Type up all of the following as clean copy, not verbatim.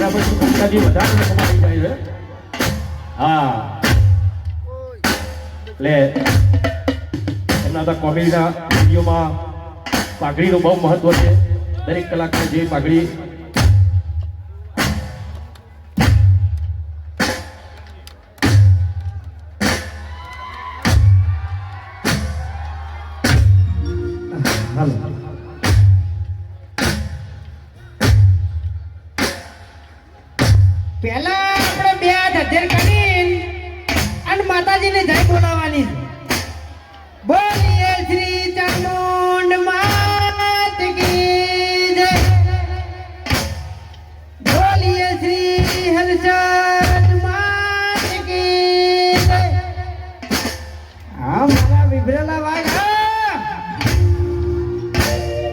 ગયા પછી કાકાજી વધારે કમાઈ જાય છે. હા એટલે એમના તો કોમેડીના વિડીયોમાં પાઘડીનું બહુ મહત્વ છે. દરેક કલાકને જે પાઘડી પહેલા આપણે બે હાથ હજાર કરીને અને માતાજીને જય બોલાવવાની. બોલીએ શ્રી ચામુંડ માત કી જય, બોલીએ શ્રી હરસદ માત કી જય. હા મારા વિભરેલા વાઘ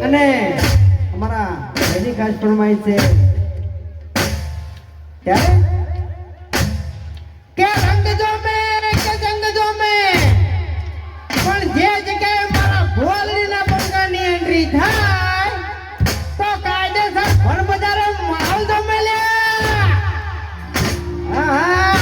અને અમારા એની ખાસ ફરમાઈ છે ત્યારે કે રંગ જો મેં કે જંગ જો મેં, પણ જે જગ્યાએ મારા ભોલડીના બંગાની એન્ટ્રી થાય તો કાયદેસર ભણ બજારે માહોલ તો મેલ્યા. હા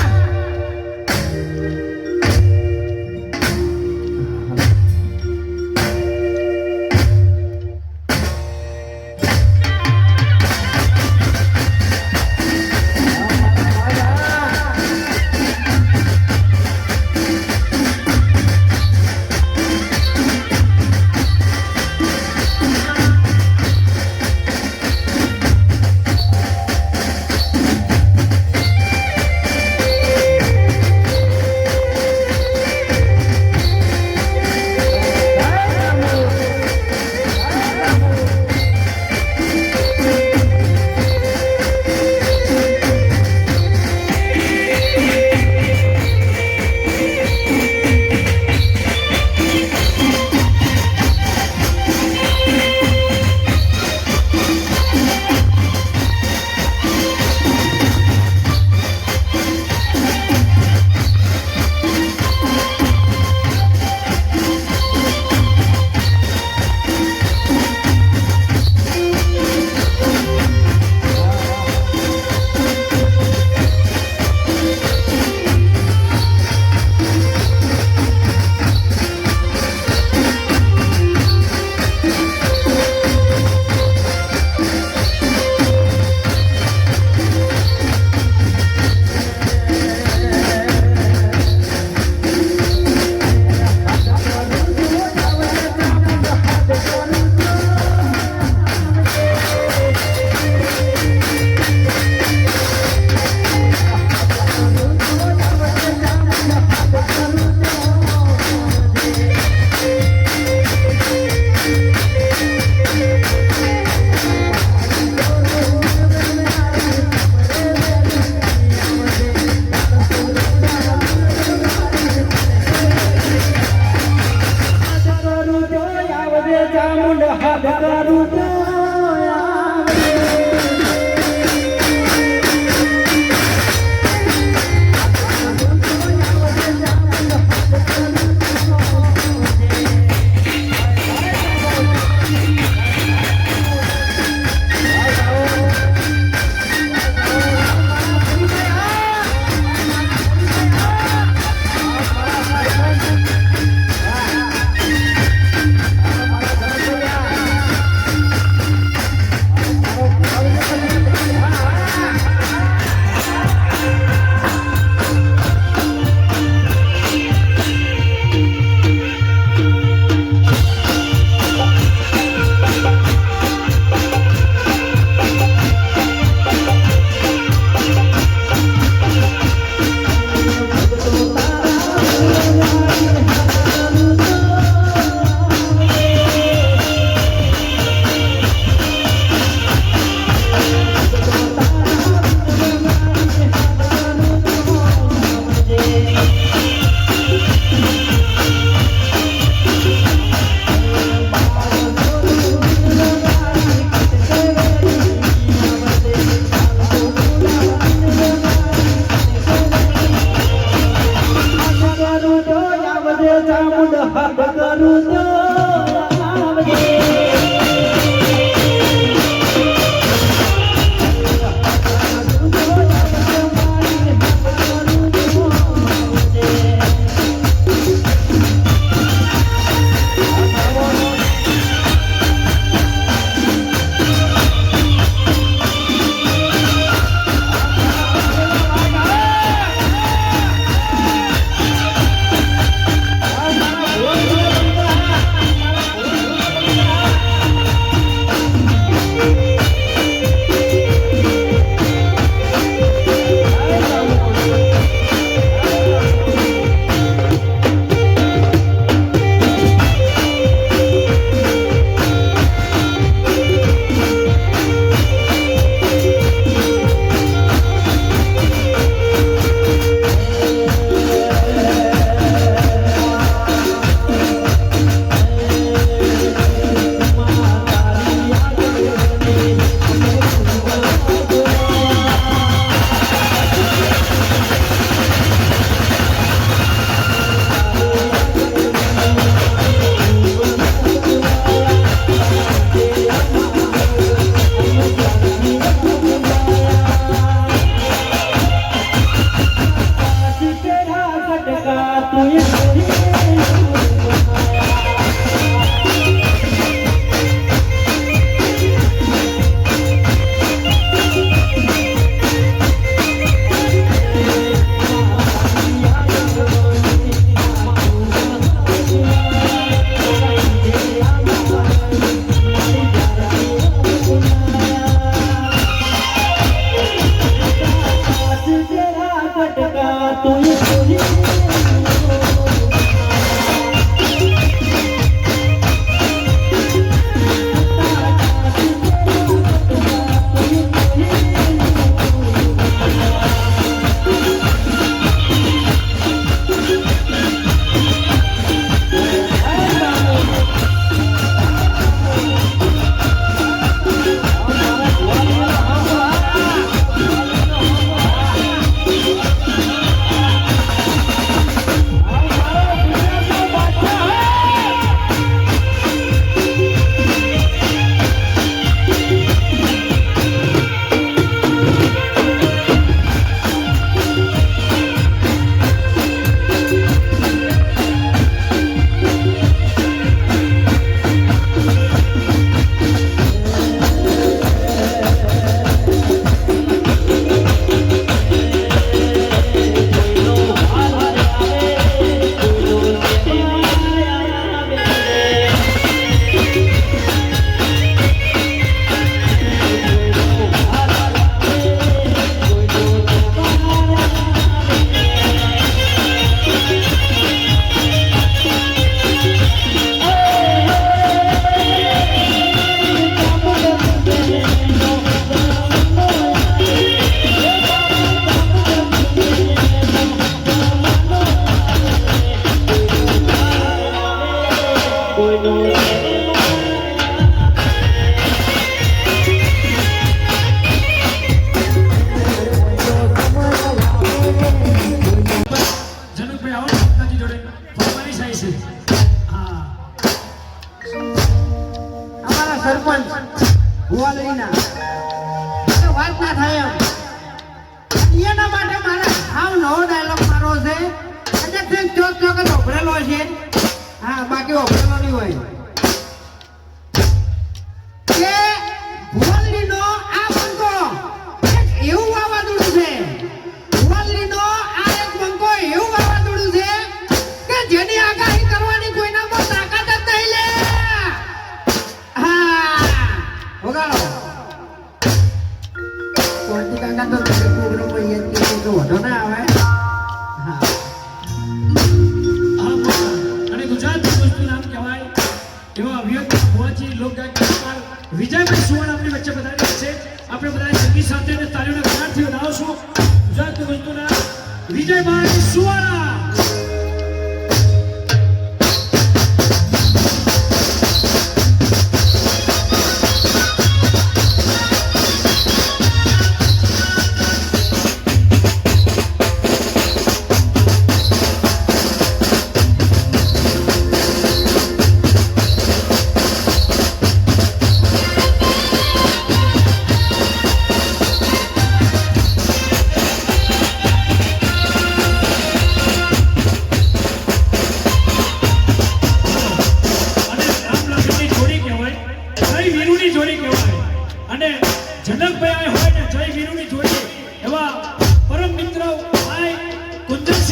ભુવાલડીના તો વાત ના થાય એમ એના માટે મારે હાવ નવો ડાયલોગ મારો છે આજે ચોક ચોક જ ઓભરેલો છે હા બાકી ઓભરેલો નહીં હોય કે ભુવાલડીનો આ બંકો એક એવું વાવાઝોડું છે ભુવાલડીનો આ એક બંકો એવું વાવાઝોડું છે કે જેની આગાહી કરવાની કોઈનામાં તાકાત જ નહીં લે હા વગાડો કોણથી કાકા તો પ્રોગ્રામ અહીંયા તો વધો ના આવે અને ગુજરાતનું વસ્તુ નામ કહેવાય એવા અભિયંતા ભુવાજી લોકગાયક કલાકાર વિજયભાઈ સુવર્ણ આપણી વચ્ચે પધાર્યા છે આપણે બધા સંગીત સાથે અને તાળીઓના ગણાથી વધાવશું ગુજરાતનું વસ્તુના વિજયભાઈ સુવર્ણ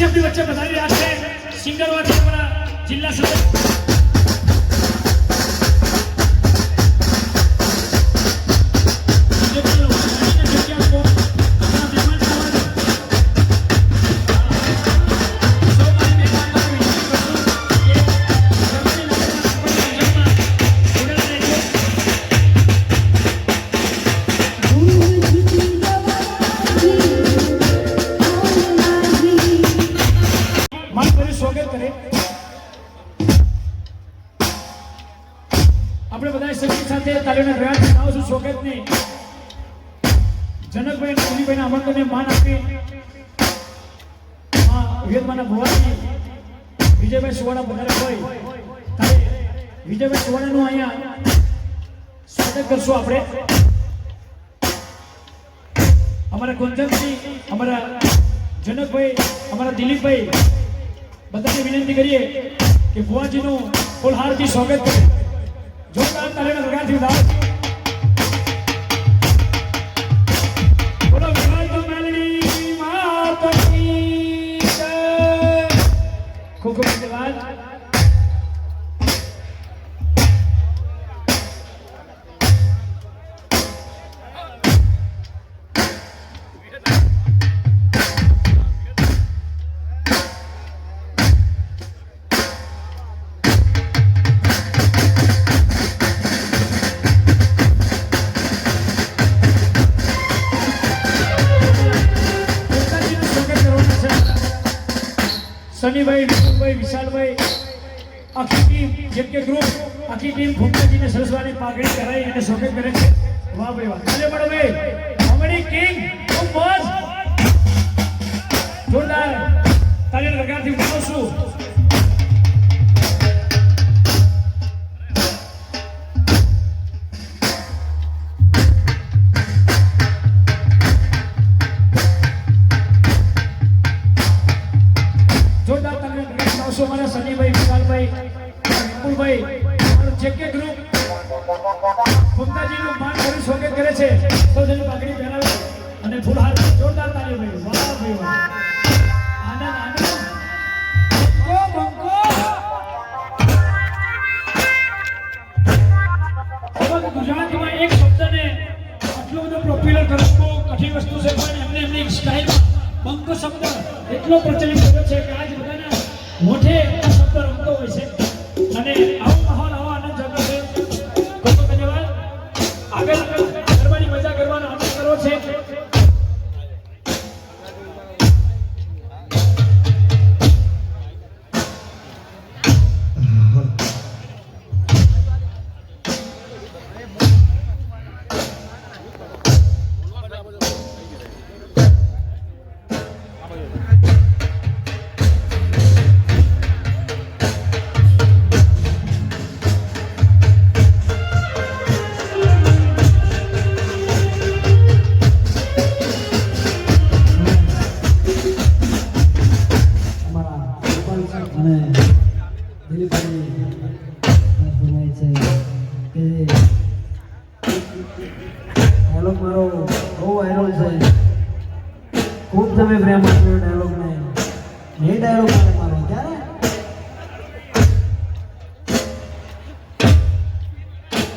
આપણી વચ્ચે પધારી રહ્યા છે સિંગરવાથી અમારા જિલ્લા સભ્ય આપણે બધા સંગીત સાથે તાલીઓના પ્રયાસ બનાવશું શોકેતની જનકભાઈ અને દિલીપભાઈના આમંત્રણને માન આપી વિવેકમાના ભુવાજી વિજયભાઈ સુવાડા પધારે હોય ત્યારે વિજયભાઈ સુવાડાનું અહીંયા સ્વાગત કરશું આપણે અમારા કુંજનસિંહ અમારા જનકભાઈ અમારા દિલીપભાઈ બધાને વિનંતી કરીએ કે ભુવાજીનું ફૂલહારથી સ્વાગત કરે જોરદાર તાલીઓના પ્રકારથી વધાવો બોલો વિરાજ મેલડી માતની જય ખૂબ ખૂબ ધન્યવાદ સનીભાઈ વિપુલભાઈ વિશાલભાઈ આખી ટીમ જેમ કે ગ્રુપ આખી ટીમ ફૂમતાજીને સરસવાની પાઘડી કરાઈ અને સ્વાગત કરે છે વાહ ભાઈ વાહ ચાલે મળો ભાઈ કોમેડી કિંગ ખૂબ મસ્ત જોરદાર તાલીના પ્રકારથી ઉઠાવશું અમારા સનીભાઈ વિશાલભાઈ વિપુલભાઈ અમારું જેકે ગ્રુપ ફૂમતાજીનું માન કરી સ્વાગત કરે છે સૌજન્ય પાઘડી પહેરાવે અને ફૂલહાર જોરદાર તાળી ભાઈ વાહ ભાઈ વાહ આનંદ આનંદ બંકો બંકો ગુજરાતીમાં એક શબ્દને આટલો બધો પોપ્યુલર કરવો કઠિન વસ્તુ છે પણ એમને એમની સ્ટાઇલમાં બંકો શબ્દ એટલો પ્રચલિત થયો છે કે આજ બધાના મોઢે શબ્દ રમતો હોય છે અને આવો માહોલ આવો આનંદ જતો છે ખૂબ ધન્યવાદ આગળ ગરબાની મજા કરવાનો આનંદ કરવો છે ડાયલોગ મારો બહુ વાયરલ છે. ખૂબ તમે પ્રેમ આપ્યો ડાયલોગને. એ ડાયલોગ મારો ક્યારે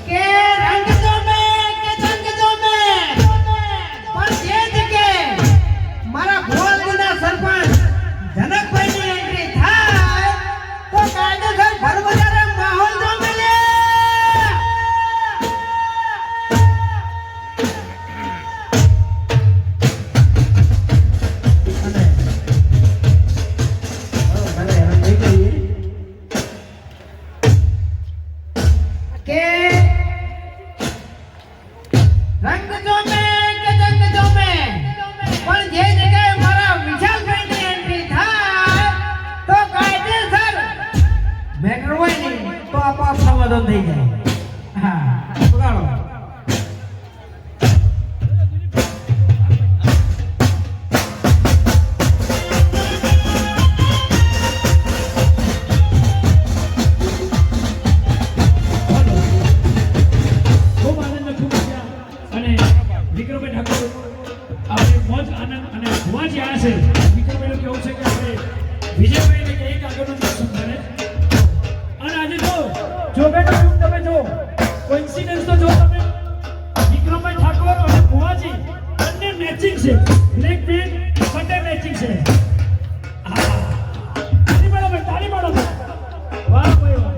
કે રંગ દો મેં કે જંગ દો મેં પણ જે જગ્યાએ મારા ભોલડીના સરપંચ જનકભાઈની એન્ટ્રી થાય તો કાયદેસર ભરબજારે માહોલ જામે લે. અને હેરાન થઈ ગઈ. કે રંગ જો મેં કે જંગ જો મેં પણ જે જગ્યાએ મારા વિશાલભાઈની એન્ટ્રી થાય તો કાયદેસર મેટર હોય ને તો આપોઆપ સમાધાન થઈ જાય. હા પકડો. ખૂબ આનંદ ખૂબ મજા અને વિક્રમભાઈ ઠાકોર આપણે મોજ આનંદ અને ભુવાજી આવ્યા છે. વિક્રમભાઈનું કેવું છે કે આપણે વિજયભાઈને કે એક આગળનો દર્શન કરે અને આજે જો બેટા તમે જો કોઇન્સિડન્સ તો જો તમે વિક્રમભાઈ ઠાકોર અને ભુવાજી બંને મેચિંગ છે. બ્લેક પેન્ટ બંને મેચિંગ છે. હા તાળી પાડો ભાઈ, તાળી પાડો ભાઈ. વાહ ભાઈ વાહ.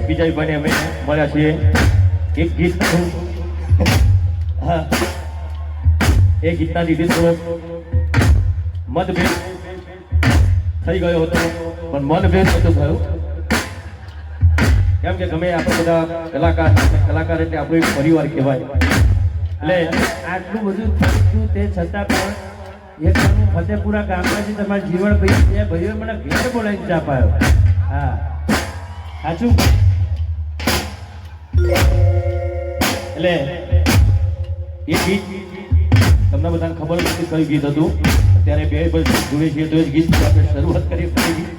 વિજયભાઈને અમે મળ્યા છીએ. એક ગીત હા એ ગીતના લીધે તો મતભેદ થઈ ગયો હતો પણ મનભેદ નહોતો થયો. કેમ કે ગમે આપણે બધા કલાકાર એટલે આપણો એક પરિવાર કહેવાય. એટલે આટલું બધું થયું તે છતાં પણ એક ટાણું ફતેપુરા ગામમાંથી તમારા જીવણભાઈ બે ભાઈઓએ મને ઘેર બોલાવીને ચા પાયો. હા સાચું એટલે એ ગીત તમને બધાને ખબર નથી કયું ગીત હતું અત્યારે બે જોડે છીએ તો એ જ ગીત આપણે શરૂઆત કરી ફરીથી.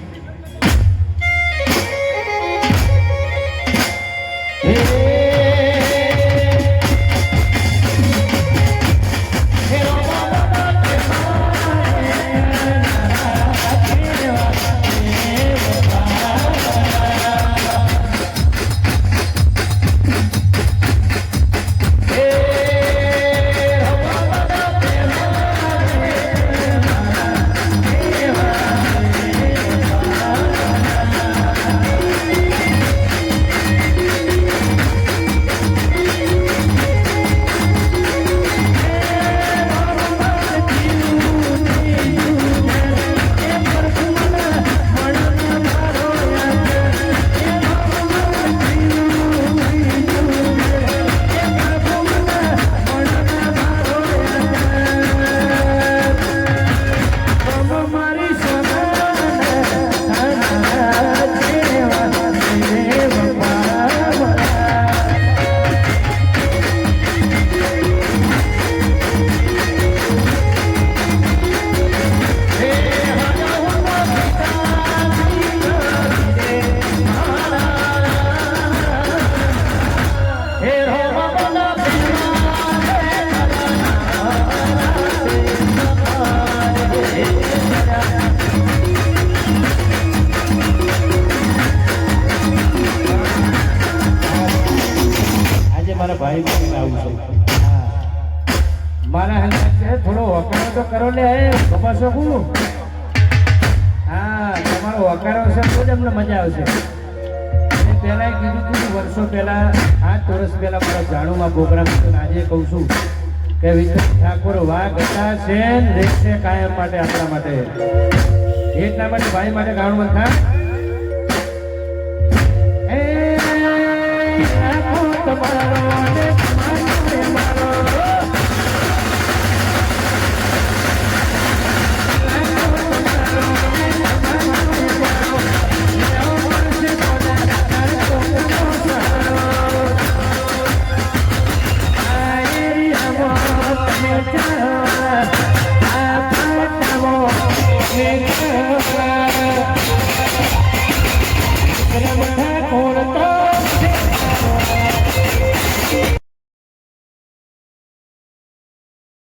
મારા ભાઈ બહેન આવું છે. મારા હંગાત છે થોડો વકારો તો કરો લે ખબર શકું. હા તમારો વકારો છે તો જ અમને મજા આવશે. મેં પહેલાં કીધું હતું વર્ષો પહેલાં 8 વર્ષ પહેલાં મારા જાણુમાં પ્રોગ્રામ હતો ને આજે કહું છું કે વિઠ્ઠલ ઠાકોર વાઘ હતા છે ને રહેશે કાયમ માટે આપણા માટે. એટલા માટે ભાઈ માટે ગાણું બંધા તમારો ને મારો I